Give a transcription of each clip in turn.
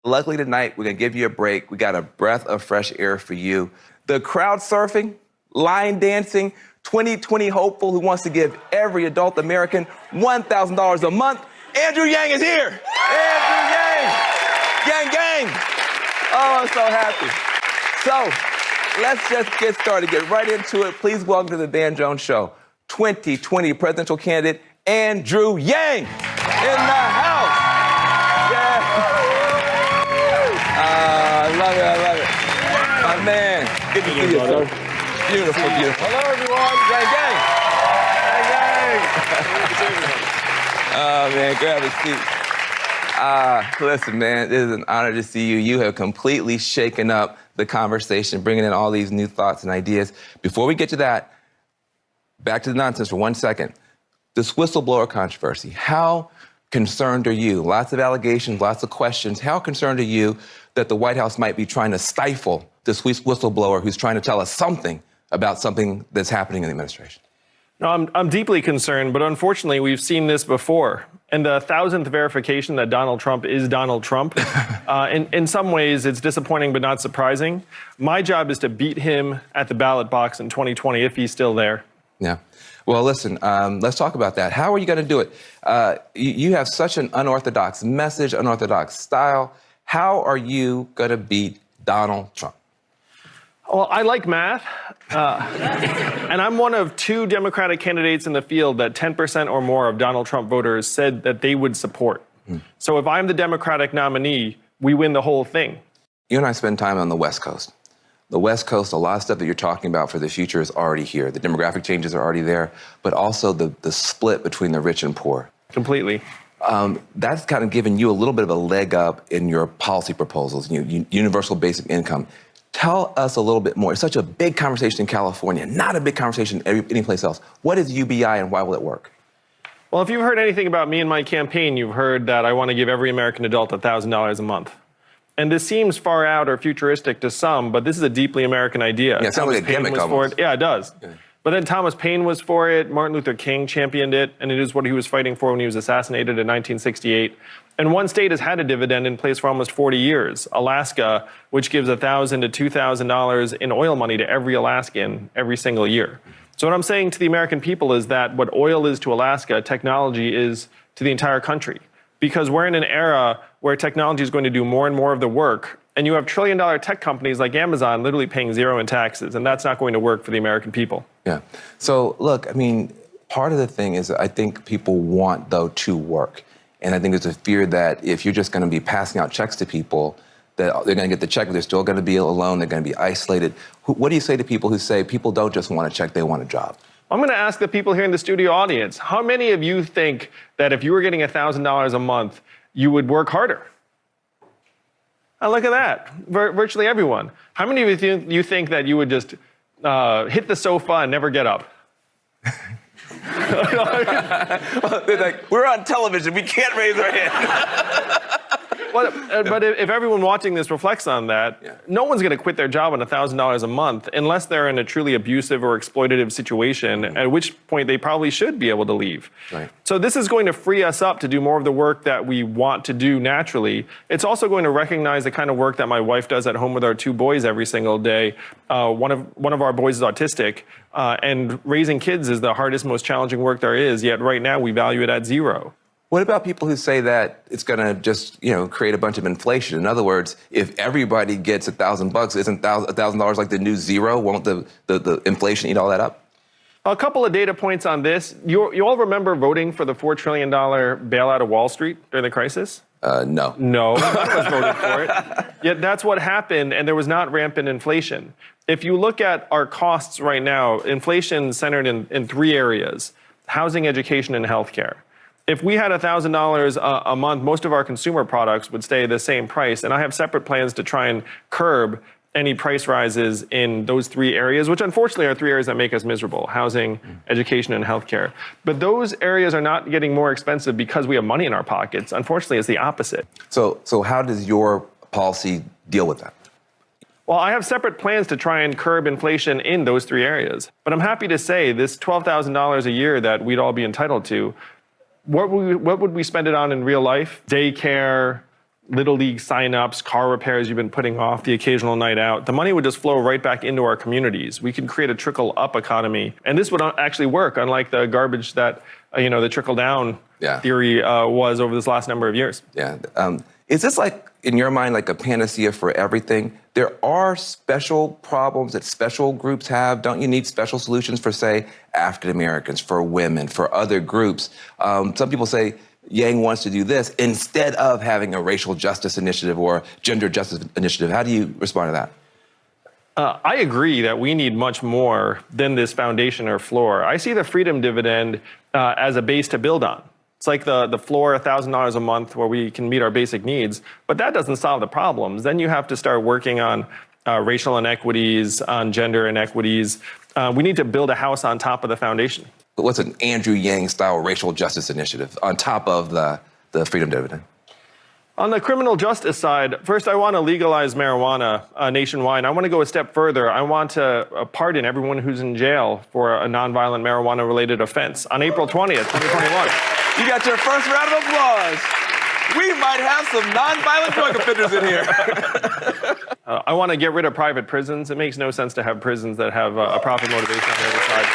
Luckily tonight, we're gonna give you a break. We got a breath of fresh air for you. The crowd surfing, line dancing, 2020 hopeful who wants to give every adult American $1,000 a month. Andrew Yang is here. Andrew Yang. Gang, gang. Oh, I'm so happy. So let's just get started, get right into it. Please welcome to the Dan Jones Show, 2020 presidential candidate Andrew Yang in the house. Yeah. I love it, I love it. My man, good to see you, sir. Beautiful, beautiful. Hello, everyone. Gang, gang. Oh, man, grab a seat. Listen, man, it is an honor to see you. You have completely shaken up the conversation, bringing in all these new thoughts and ideas. Before we get to that, back to the nonsense for 1 second. This whistleblower controversy, how concerned are you? Lots of allegations, lots of questions. How concerned are you that the White House might be trying to stifle this whistleblower who's trying to tell us something about something that's happening in the administration? No, I'm deeply concerned, but unfortunately, we've seen this before. And the 1,000th verification that Donald Trump is Donald Trump, in some ways, it's disappointing but not surprising. My job is to beat him at the ballot box in 2020 if he's still there. Yeah. Well, listen, let's talk about that. How are you going to do it? You have such an unorthodox message, unorthodox style. How are you going to beat Donald Trump? Well, I like math, and I'm one of 2 Democratic candidates in the field that 10% or more of Donald Trump voters said that they would support. So if I'm the Democratic nominee, we win the whole thing. You and I spend time on the West Coast. The West Coast, a lot of stuff that you're talking about for the future is already here. The demographic changes are already there, but also the split between the rich and poor. Completely. That's kind of given you a little bit of a leg up in your policy proposals, universal basic income. Tell us a little bit more. It's such a big conversation in California, not a big conversation anyplace else. What is UBI and why will it work? Well, if you've heard anything about me and my campaign, you've heard that I want to give every American adult $1,000 a month. And this seems far out or futuristic to some, but this is a deeply American idea. Yeah, it sounds like a gimmick almost. Yeah, it does. Yeah. But then Thomas Paine was for it, Martin Luther King championed it, and it is what he was fighting for when he was assassinated in 1968. And one state has had a dividend in place for almost 40 years, Alaska, which gives $1,000 to $2,000 in oil money to every Alaskan every single year. So what I'm saying to the American people is that what oil is to Alaska, technology is to the entire country. Because we're in an era where technology is going to do more and more of the work, and you have trillion-dollar tech companies like Amazon literally paying zero in taxes, and that's not going to work for the American people. Yeah. So, look, I mean, part of the thing is I think people want, though, to work. And I think there's a fear that if you're just going to be passing out checks to people, that they're going to get the check, but they're still going to be alone, they're going to be isolated. What do you say to people who say people don't just want a check, they want a job? I'm going to ask the people here in the studio audience, how many of you think that if you were getting $1,000 a month, you would work harder? Oh, look at that. Virtually everyone. How many of you think that you would just hit the sofa and never get up? They're like, we're on television, we can't raise our hand. But if everyone watching this reflects on that, no one's going to quit their job on $1,000 a month unless they're in a truly abusive or exploitative situation, at which point they probably should be able to leave. Right. So this is going to free us up to do more of the work that we want to do naturally. It's also going to recognize the kind of work that my wife does at home with our 2 boys every single day. One of our boys is autistic, and raising kids is the hardest, most challenging work there is, yet right now we value it at 0. What about people who say that it's going to just, create a bunch of inflation? In other words, if everybody gets $1,000, isn't $1,000 like the new zero? Won't the inflation eat all that up? A couple of data points on this. You all remember voting for the $4 trillion bailout of Wall Street during the crisis? No. No, none of us voted for it. Yet that's what happened, and there was not rampant inflation. If you look at our costs right now, inflation is centered in 3 areas: housing, education, and healthcare. If we had $1,000 a month, most of our consumer products would stay the same price. And I have separate plans to try and curb any price rises in those 3 areas, which unfortunately are 3 areas that make us miserable: housing, education, and healthcare. But those areas are not getting more expensive because we have money in our pockets. Unfortunately, it's the opposite. So how does your policy deal with that? Well, I have separate plans to try and curb inflation in those 3 areas. But I'm happy to say this $12,000 a year that we'd all be entitled to, what would we spend it on in real life? Daycare, Little League signups, car repairs you've been putting off, the occasional night out. The money would just flow right back into our communities. We could create a trickle-up economy. And this would actually work, unlike the garbage that, the trickle-down theory was over this last number of years. Yeah. Is this like, in your mind, like a panacea for everything? There are special problems that special groups have. Don't you need special solutions for, say, African Americans, for women, for other groups? Some people say Yang wants to do this instead of having a racial justice initiative or gender justice initiative. How do you respond to that? I agree that we need much more than this foundation or floor. I see the freedom dividend as a base to build on. It's like the floor, $1,000 a month, where we can meet our basic needs, but that doesn't solve the problems. Then you have to start working on racial inequities, on gender inequities. We need to build a house on top of the foundation. What's an Andrew Yang-style racial justice initiative on top of the freedom dividend? On the criminal justice side, first I want to legalize marijuana nationwide. I want to go a step further. I want to pardon everyone who's in jail for a nonviolent marijuana-related offense on April 20th, 2021. You got your first round of applause. We might have some nonviolent drug offenders in here. I want to get rid of private prisons. It makes no sense to have prisons that have a profit motivation on the other side.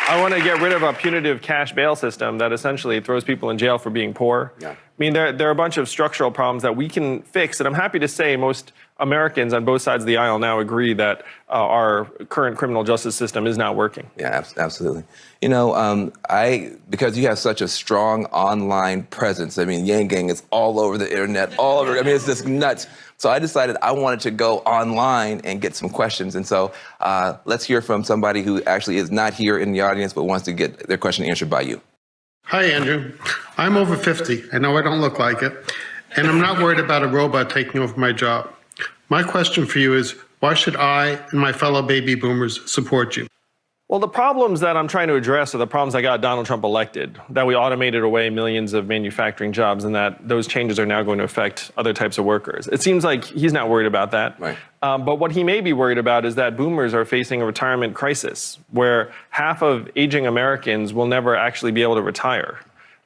I want to get rid of a punitive cash bail system that essentially throws people in jail for being poor. Yeah. I mean, there are a bunch of structural problems that we can fix, and I'm happy to say most Americans on both sides of the aisle now agree that our current criminal justice system is not working. Yeah, absolutely. Because you have such a strong online presence, I mean, Yang Gang is all over the internet, all over, I mean, it's just nuts. So I decided I wanted to go online and get some questions. And so let's hear from somebody who actually is not here in the audience, but wants to get their question answered by you. Hi, Andrew. I'm over 50. I know I don't look like it. And I'm not worried about a robot taking over my job. My question for you is, why should I and my fellow baby boomers support you? Well, the problems that I'm trying to address are the problems that got Donald Trump elected, that we automated away millions of manufacturing jobs, and that those changes are now going to affect other types of workers. It seems like he's not worried about that. Right. But what he may be worried about is that boomers are facing a retirement crisis, where half of aging Americans will never actually be able to retire.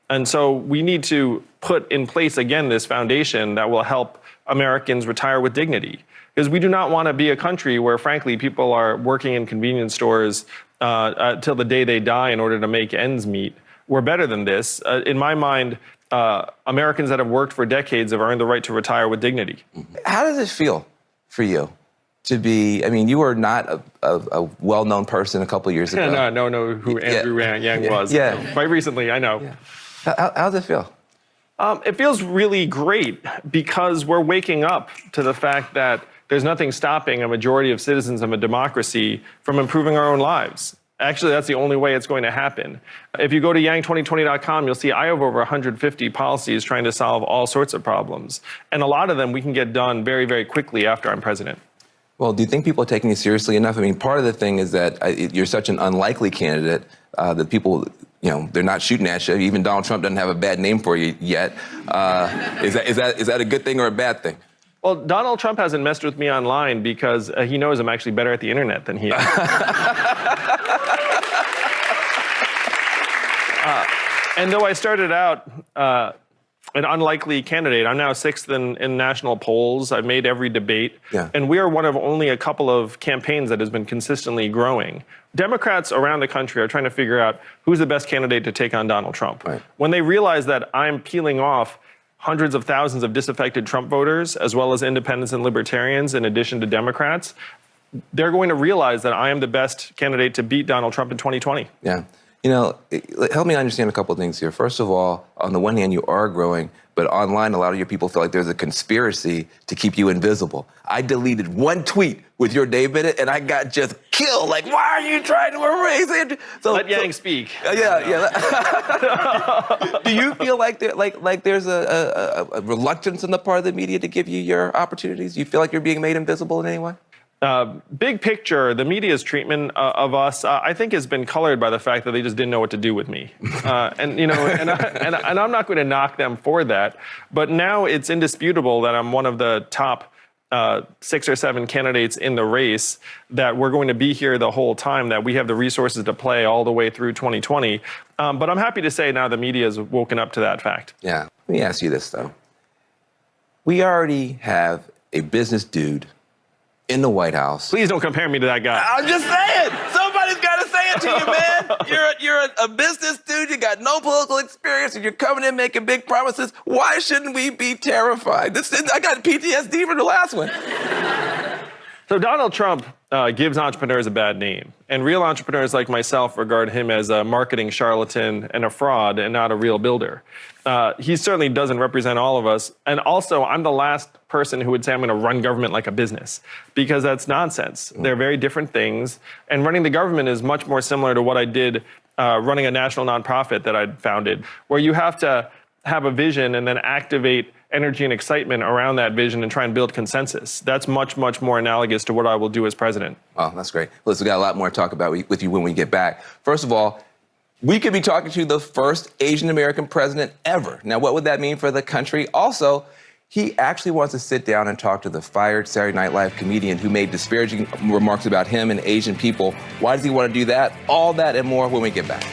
And so we need to put in place, again, this foundation that will help Americans retire with dignity. Because we do not want to be a country where, frankly, people are working in convenience stores till the day they die in order to make ends meet. We're better than this. In my mind, Americans that have worked for decades have earned the right to retire with dignity. How does it feel for you to be, I mean, you were not a well-known person a couple of years ago. No, who Andrew Yang was. Yeah. Quite recently, I know. Yeah. How does it feel? It feels really great because we're waking up to the fact that there's nothing stopping a majority of citizens of a democracy from improving our own lives. Actually, that's the only way it's going to happen. If you go to yang2020.com, you'll see I have over 150 policies trying to solve all sorts of problems. And a lot of them we can get done very, very quickly after I'm president. Well, do you think people are taking you seriously enough? I mean, part of the thing is that you're such an unlikely candidate that people, they're not shooting at you. Even Donald Trump doesn't have a bad name for you yet. Is that a good thing or a bad thing? Well, Donald Trump hasn't messed with me online because he knows I'm actually better at the internet than he is. And though I started out an unlikely candidate, I'm now sixth in national polls. I've made every debate. Yeah. And we are one of only a couple of campaigns that has been consistently growing. Democrats around the country are trying to figure out who's the best candidate to take on Donald Trump. Right. When they realize that I'm peeling off hundreds of thousands of disaffected Trump voters, as well as independents and libertarians, in addition to Democrats, they're going to realize that I am the best candidate to beat Donald Trump in 2020. Yeah. Help me understand a couple of things here. First of all, on the one hand, you are growing, but online, a lot of your people feel like there's a conspiracy to keep you invisible. I deleted one tweet with your name in it, and I got just killed. Like, why are you trying to erase it? Let Yang speak. Yeah. Do you feel like there's a reluctance on the part of the media to give you your opportunities? Do you feel like you're being made invisible in any way? Big picture, the media's treatment of us, I think, has been colored by the fact that they just didn't know what to do with me. And I'm not going to knock them for that. But now it's indisputable that I'm one of the top 6 or 7 candidates in the race, that we're going to be here the whole time, that we have the resources to play all the way through 2020. But I'm happy to say now the media has woken up to that fact. Yeah. Let me ask you this, though. We already have a business dude in the White House. Please don't compare me to that guy. I'm just saying. Somebody's got to say it to you, man. You're a business dude. You got no political experience, and you're coming in making big promises. Why shouldn't we be terrified? I got PTSD from the last one. So Donald Trump gives entrepreneurs a bad name. And real entrepreneurs like myself regard him as a marketing charlatan and a fraud and not a real builder. He certainly doesn't represent all of us. And also, I'm the last person who would say I'm going to run government like a business, because that's nonsense. They're very different things. And running the government is much more similar to what I did running a national nonprofit that I'd founded, where you have to have a vision and then activate energy and excitement around that vision and try and build consensus. That's much, much more analogous to what I will do as president. Oh, that's great. Listen, we got a lot more to talk about with you when we get back. First of all, we could be talking to the first Asian American president ever. Now, what would that mean for the country? Also, he actually wants to sit down and talk to the fired Saturday Night Live comedian who made disparaging remarks about him and Asian people. Why does he want to do that? All that and more when we get back.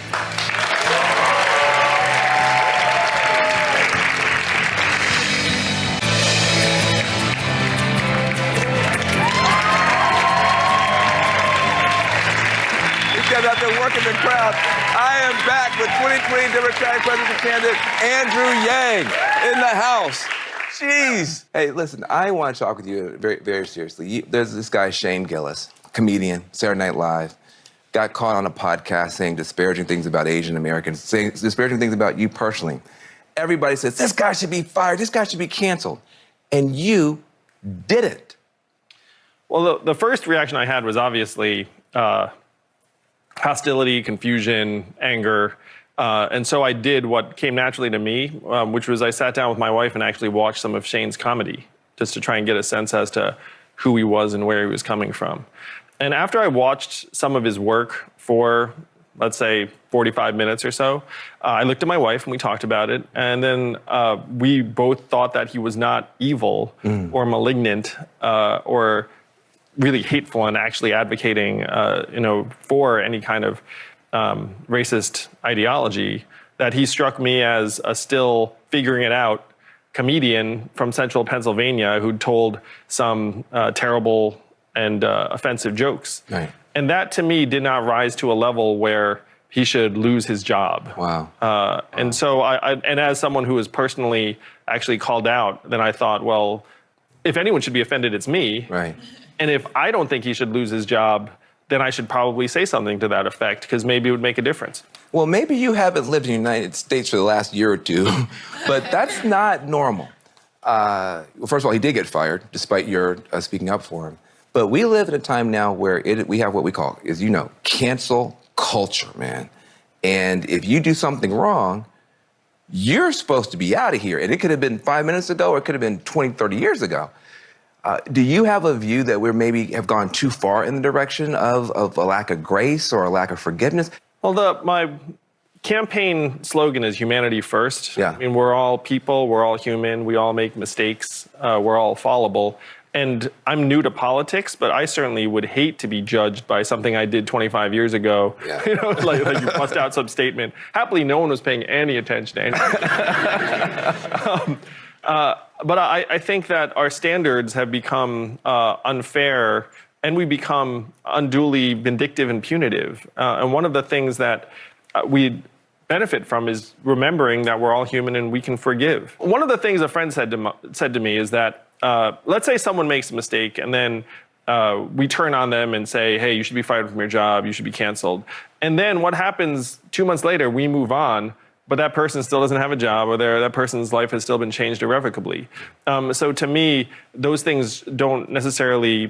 Out there working the crowd. I am back with 2020 Democratic presidential candidate Andrew Yang in the house. Jeez. Hey, listen, I want to talk with you very, very seriously. There's this guy, Shane Gillis, comedian, Saturday Night Live, got caught on a podcast saying disparaging things about Asian Americans, saying disparaging things about you personally. Everybody says, this guy should be fired, this guy should be canceled. And you didn't. Well, the first reaction I had was obviously hostility, confusion, anger. And so I did what came naturally to me, which was I sat down with my wife and actually watched some of Shane's comedy just to try and get a sense as to who he was and where he was coming from. And after I watched some of his work for, let's say, 45 minutes or so, I looked at my wife and we talked about it. And then we both thought that he was not evil or malignant or really hateful and actually advocating, for any kind of racist ideology, that he struck me as a still figuring it out comedian from central Pennsylvania who told some terrible and offensive jokes. Right. And that to me did not rise to a level where he should lose his job. Wow. And so and as someone who was personally actually called out, then I thought, well, if anyone should be offended, it's me. Right. And if I don't think he should lose his job, then I should probably say something to that effect, because maybe it would make a difference. Well, maybe you haven't lived in the United States for the last year or two, but that's not normal. Well, first of all, he did get fired, despite your speaking up for him. But we live in a time now where we have what we call, as you know, cancel culture, man. And if you do something wrong, you're supposed to be out of here. And it could have been 5 minutes ago, or it could have been 20, 30 years ago. Do you have a view that we maybe have gone too far in the direction of a lack of grace or a lack of forgiveness? Well, my campaign slogan is humanity first. Yeah. I mean, we're all people, we're all human, we all make mistakes, we're all fallible. And I'm new to politics, but I certainly would hate to be judged by something I did 25 years ago. Yeah. Like you bust out some statement. Happily, no one was paying any attention to anything. But I think that our standards have become unfair, and we become unduly vindictive and punitive. And one of the things that we benefit from is remembering that we're all human and we can forgive. One of the things a friend said to me is that, let's say someone makes a mistake and then we turn on them and say, hey, you should be fired from your job, you should be canceled. And then what happens 2 months later, we move on, but that person still doesn't have a job, or that person's life has still been changed irrevocably. So to me, those things don't necessarily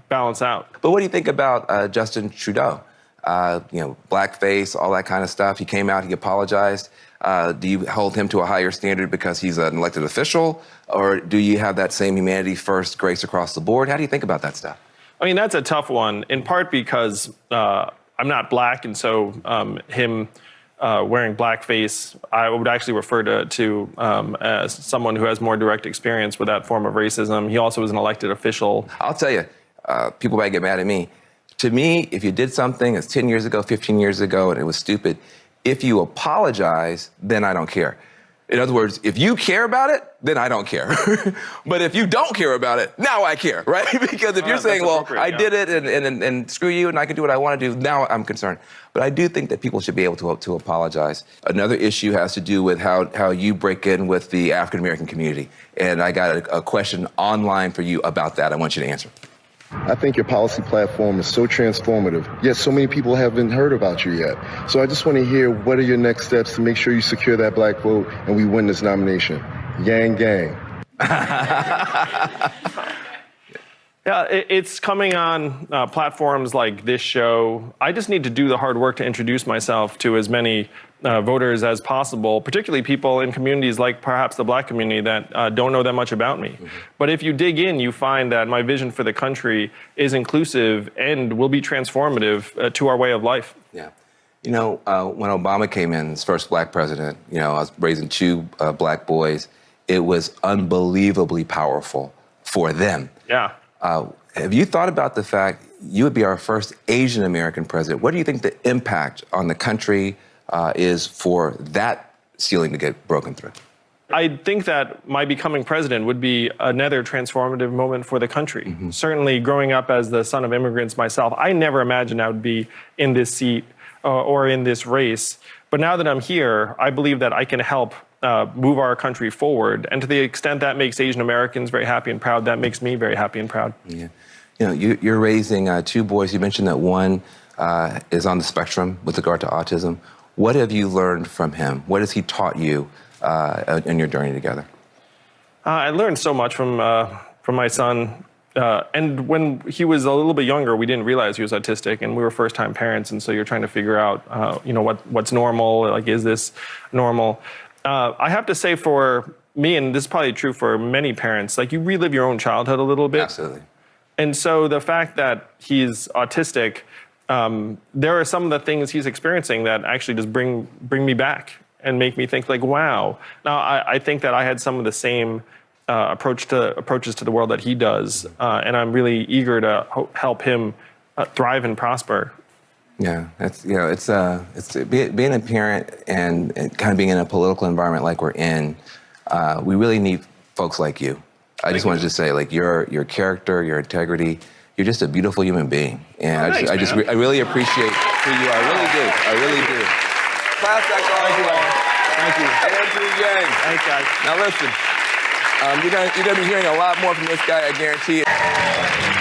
balance out. But what do you think about Justin Trudeau? Blackface, all that kind of stuff. He came out, he apologized. Do you hold him to a higher standard because he's an elected official? Or do you have that same humanity first grace across the board? How do you think about that stuff? I mean, that's a tough one, in part because I'm not black, and so him wearing blackface, I would actually refer to as someone who has more direct experience with that form of racism. He also was an elected official. I'll tell you, people might get mad at me. To me, if you did something that's 10 years ago, 15 years ago, and it was stupid, if you apologize, then I don't care. In other words, if you care about it, then I don't care. But if you don't care about it, now I care, right? Because if you're saying, well, I did it and screw you and I can do what I want to do, now I'm concerned. But I do think that people should be able to apologize. Another issue has to do with how you break in with the African-American community. And I got a question online for you about that. I want you to answer. I think your policy platform is so transformative, yet so many people haven't heard about you yet. So I just want to hear, what are your next steps to make sure you secure that black vote and we win this nomination? Yang gang. Yeah, it's coming on platforms like this show. I just need to do the hard work to introduce myself to as many voters as possible, particularly people in communities like perhaps the black community that don't know that much about me. Mm-hmm. But if you dig in, you find that my vision for the country is inclusive and will be transformative to our way of life. Yeah. You know, when Obama came in, his first black president, you know, I was raising two black boys. It was unbelievably powerful for them. Yeah. Have you thought about the fact you would be our first Asian American president? What do you think the impact on the country is for that ceiling to get broken through? I think that my becoming president would be another transformative moment for the country. Mm-hmm. Certainly, growing up as the son of immigrants myself, I never imagined I would be in this seat or in this race. But now that I'm here, I believe that I can help move our country forward. And to the extent that makes Asian Americans very happy and proud, that makes me very happy and proud. Yeah. You know, you're raising two boys. You mentioned that one is on the spectrum with regard to autism. What have you learned from him? What has he taught you in your journey together? I learned so much from my son. And when he was a little bit younger, we didn't realize he was autistic, and we were first-time parents, and so you're trying to figure out, you know, what's normal. Like, is this normal? I have to say, for me, and this is probably true for many parents, like, you relive your own childhood a little bit. Absolutely. And so the fact that he's autistic, there are some of the things he's experiencing that actually just bring me back and make me think, like, wow. Now, I think that I had some of the same approaches to the world that he does, and I'm really eager to help him thrive and prosper. Yeah, it's, you know, it's being a parent and kind of being in a political environment like we're in. We really need folks like you. I just wanted to say, like, your character, your integrity, you're just a beautiful human being, and I really appreciate who you are. I really do. Class act all the way. Thank you. Andrew Yang. Thanks, guys. Now listen, you're gonna be hearing a lot more from this guy, I guarantee it.